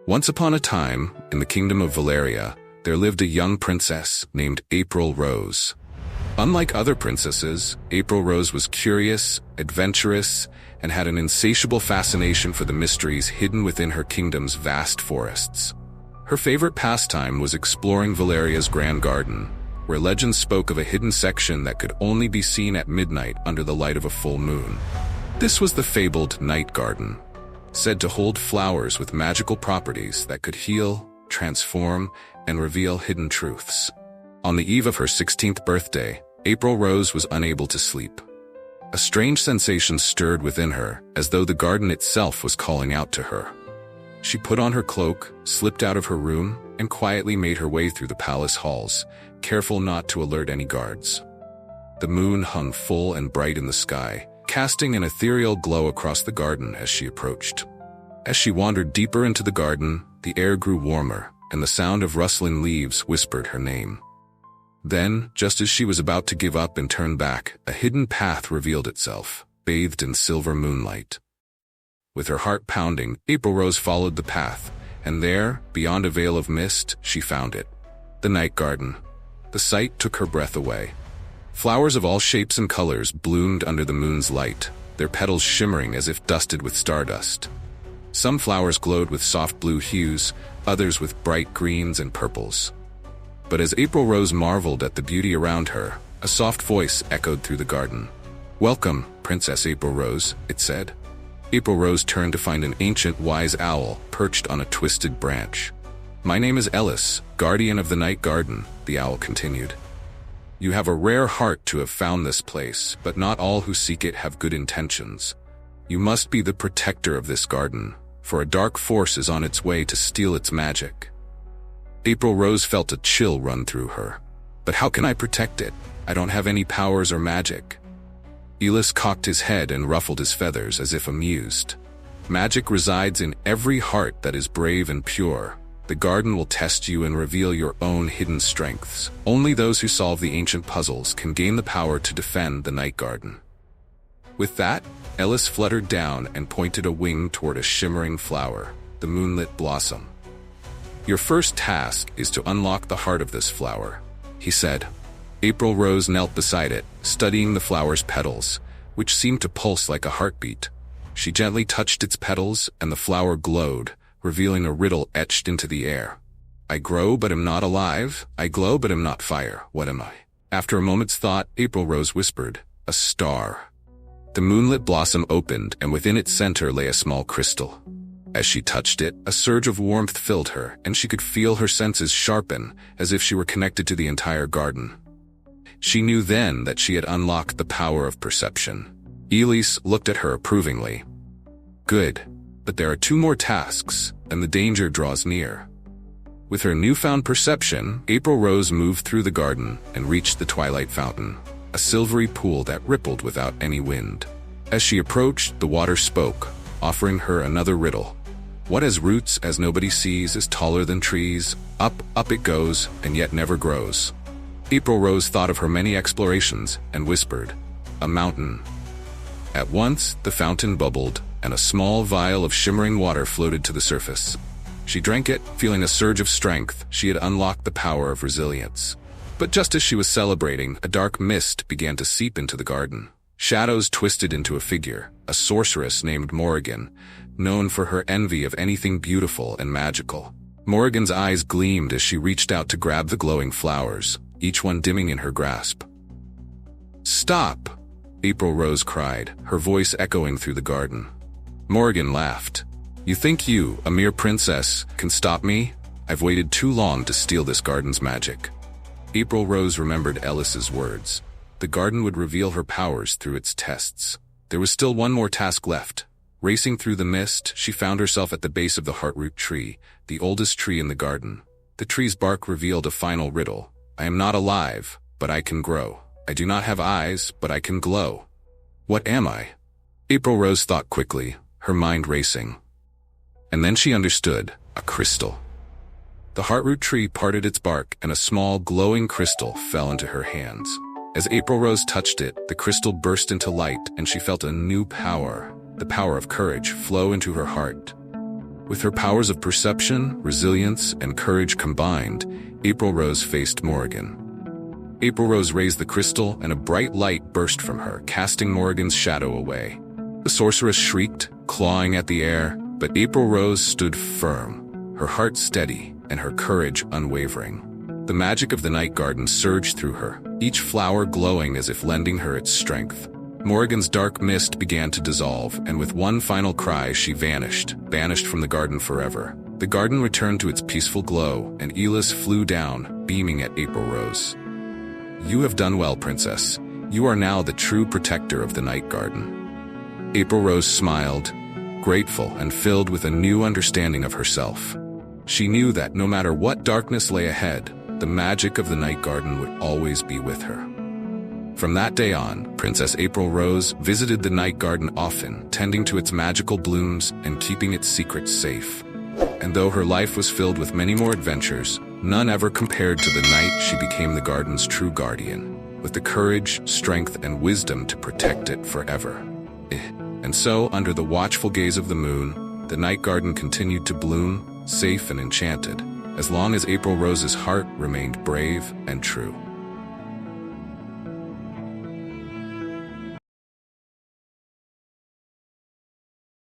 Once upon a time, in the kingdom of Valeria, there lived a young princess named AprilRose. Unlike other princesses, AprilRose was curious, adventurous, and had an insatiable fascination for the mysteries hidden within her kingdom's vast forests. Her favorite pastime was exploring Valeria's grand garden, where legends spoke of a hidden section that could only be seen at midnight under the light of a full moon. This was the fabled night garden, said to hold flowers with magical properties that could heal, transform, and reveal hidden truths. On the eve of her 16th birthday, AprilRose was unable to sleep. A strange sensation stirred within her, as though the garden itself was calling out to her. She put on her cloak, slipped out of her room, and quietly made her way through the palace halls, careful not to alert any guards. The moon hung full and bright in the sky, casting an ethereal glow across the garden as she approached. As she wandered deeper into the garden, the air grew warmer, and the sound of rustling leaves whispered her name. Then, just as she was about to give up and turn back, a hidden path revealed itself, bathed in silver moonlight. With her heart pounding, AprilRose followed the path, and there, beyond a veil of mist, she found it. The night garden. The sight took her breath away. Flowers of all shapes and colors bloomed under the moon's light, their petals shimmering as if dusted with stardust. Some flowers glowed with soft blue hues, others with bright greens and purples. But as AprilRose marveled at the beauty around her, a soft voice echoed through the garden. "Welcome, Princess AprilRose," it said. AprilRose turned to find an ancient wise owl perched on a twisted branch. "My name is Elys, guardian of the night garden," the owl continued. "You have a rare heart to have found this place, but not all who seek it have good intentions. You must be the protector of this garden, for a dark force is on its way to steal its magic." AprilRose felt a chill run through her. "But how can I protect it? I don't have any powers or magic." Elys cocked his head and ruffled his feathers as if amused. "Magic resides in every heart that is brave and pure. The garden will test you and reveal your own hidden strengths. Only those who solve the ancient puzzles can gain the power to defend the night garden." With that, Elys fluttered down and pointed a wing toward a shimmering flower, the moonlit blossom. "Your first task is to unlock the heart of this flower," he said. AprilRose knelt beside it, studying the flower's petals, which seemed to pulse like a heartbeat. She gently touched its petals, and the flower glowed, revealing a riddle etched into the air. "I grow but am not alive. I glow but am not fire. What am I?" After a moment's thought, AprilRose whispered, "A star." The moonlit blossom opened, and within its center lay a small crystal. As she touched it, a surge of warmth filled her, and she could feel her senses sharpen, as if she were connected to the entire garden. She knew then that she had unlocked the power of perception. Elys looked at her approvingly. "Good, but there are 2 more tasks, and the danger draws near." With her newfound perception, AprilRose moved through the garden and reached the twilight fountain, a silvery pool that rippled without any wind. As she approached, the water spoke, offering her another riddle. "What has roots as nobody sees is taller than trees, up, up it goes, and yet never grows?" AprilRose thought of her many explorations and whispered, "A mountain." At once, the fountain bubbled, and a small vial of shimmering water floated to the surface. She drank it, feeling a surge of strength. She had unlocked the power of resilience. But just as she was celebrating, a dark mist began to seep into the garden. Shadows twisted into a figure, a sorceress named Morrigan, known for her envy of anything beautiful and magical. Morrigan's eyes gleamed as she reached out to grab the glowing flowers, each one dimming in her grasp. "Stop!" AprilRose cried, her voice echoing through the garden. Morrigan laughed. "You think you, a mere princess, can stop me? I've waited too long to steal this garden's magic." AprilRose remembered Elys's words. The garden would reveal her powers through its tests. There was still one more task left. Racing through the mist, she found herself at the base of the heartroot tree, the oldest tree in the garden. The tree's bark revealed a final riddle. "I am not alive, but I can grow. I do not have eyes, but I can glow. What am I?" AprilRose thought quickly, her mind racing. And then she understood, a crystal. The heartroot tree parted its bark, and a small, glowing crystal fell into her hands. As AprilRose touched it, the crystal burst into light, and she felt a new power, the power of courage, flow into her heart. With her powers of perception, resilience, and courage combined, AprilRose faced Morrigan. AprilRose raised the crystal, and a bright light burst from her, casting Morrigan's shadow away. The sorceress shrieked, clawing at the air, but AprilRose stood firm, her heart steady and her courage unwavering. The magic of the night garden surged through her, each flower glowing as if lending her its strength. Morrigan's dark mist began to dissolve, and with one final cry she vanished, banished from the garden forever. The garden returned to its peaceful glow, and Elys flew down, beaming at AprilRose. "You have done well, Princess. You are now the true protector of the night garden." AprilRose smiled, grateful and filled with a new understanding of herself. She knew that no matter what darkness lay ahead, the magic of the night garden would always be with her. From that day on, Princess AprilRose visited the night garden often, tending to its magical blooms and keeping its secrets safe. And though her life was filled with many more adventures, none ever compared to the night she became the garden's true guardian, with the courage, strength, and wisdom to protect it forever. And so, under the watchful gaze of the moon, the night garden continued to bloom, safe and enchanted, as long as AprilRose's heart remained brave and true.